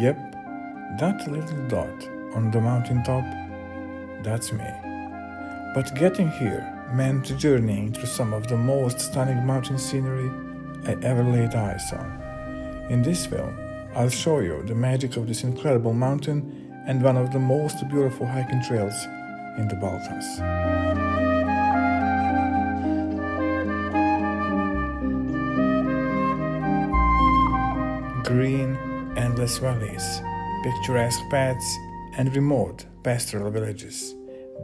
Yep, that little dot on the mountaintop, that's me. But getting here meant journeying through some of the most stunning mountain scenery I ever laid eyes on. In this film, I'll show you the magic of this incredible mountain and one of the most beautiful hiking trails in the Balkans. Green, endless valleys, picturesque paths, and remote pastoral villages.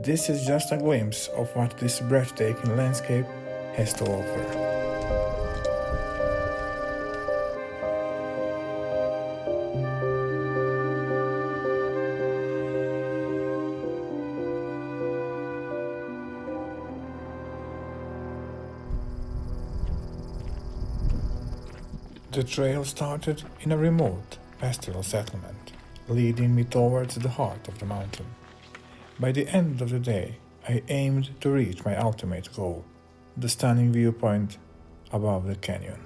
This is just a glimpse of what this breathtaking landscape has to offer. The trail started in a remote pastoral settlement, leading me towards the heart of the mountain. By the end of the day, I aimed to reach my ultimate goal, the stunning viewpoint above the canyon.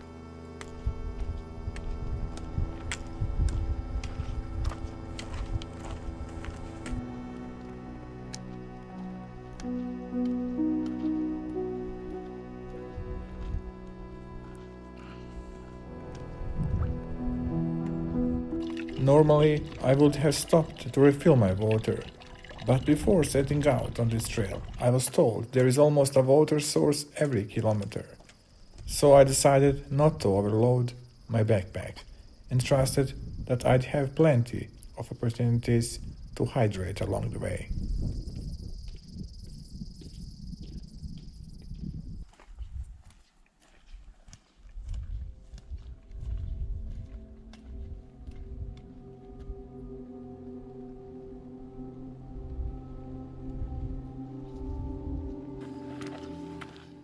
Normally, I would have stopped to refill my water, but before setting out on this trail, I was told there is almost a water source every kilometer. So I decided not to overload my backpack and trusted that I'd have plenty of opportunities to hydrate along the way.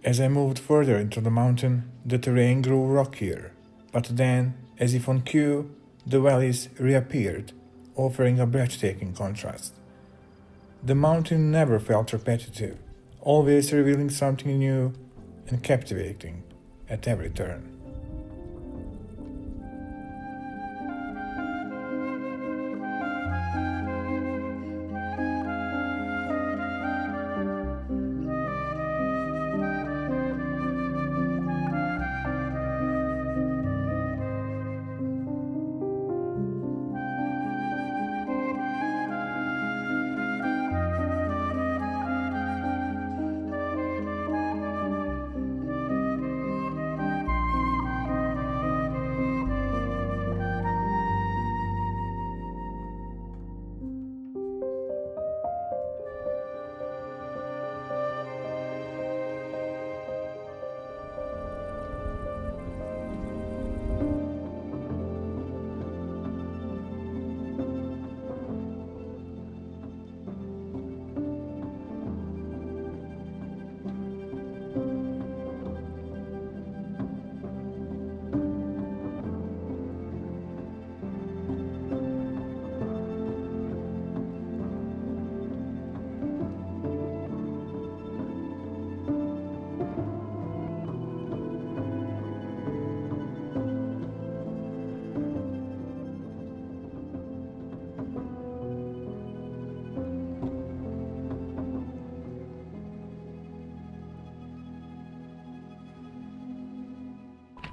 As I moved further into the mountain, the terrain grew rockier, but then, as if on cue, the valleys reappeared, offering a breathtaking contrast. The mountain never felt repetitive, always revealing something new and captivating at every turn.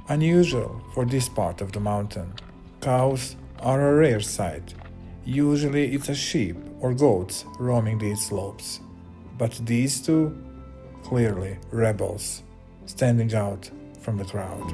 Unusual for this part of the mountain, cows are a rare sight. Usually it's a sheep or goats roaming these slopes. But these two, clearly rebels, standing out from the crowd.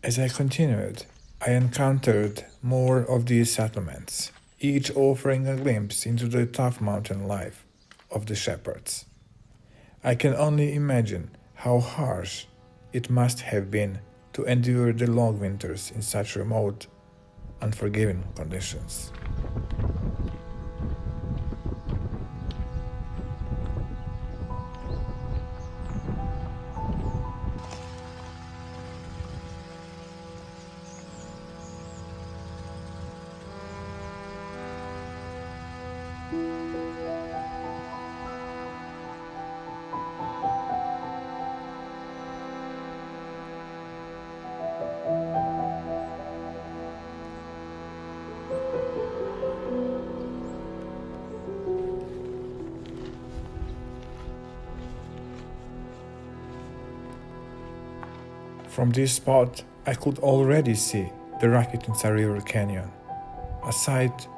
As I continued, I encountered more of these settlements, each offering a glimpse into the tough mountain life of the shepherds. I can only imagine how harsh it must have been to endure the long winters in such remote, unforgiving conditions. From this spot, I could already see the Rakitnica River Canyon, a sight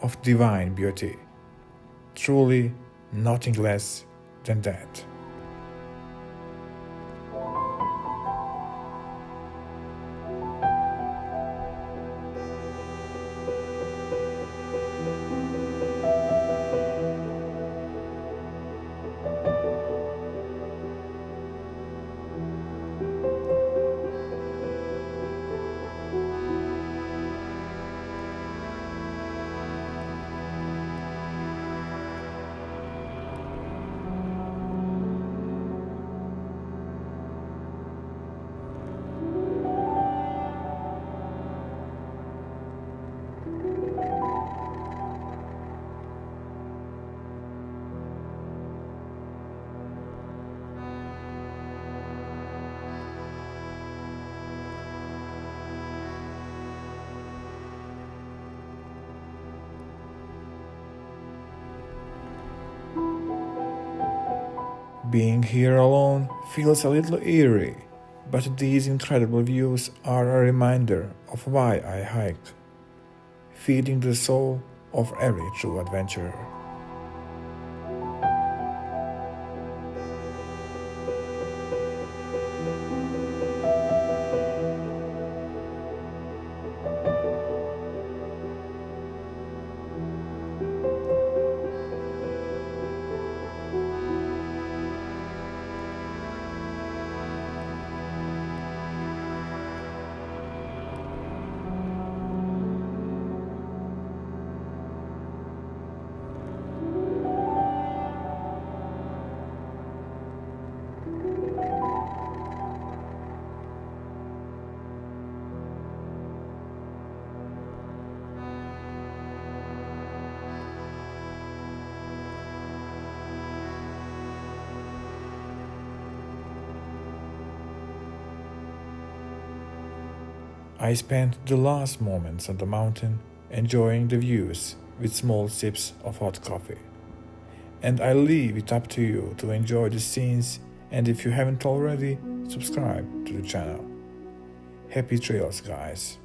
of divine beauty, truly nothing less than that. Being here alone feels a little eerie, but these incredible views are a reminder of why I hike, feeding the soul of every true adventurer. I spent the last moments on the mountain enjoying the views with small sips of hot coffee. And I leave it up to you to enjoy the scenes, and if you haven't already, subscribe to the channel. Happy trails, guys!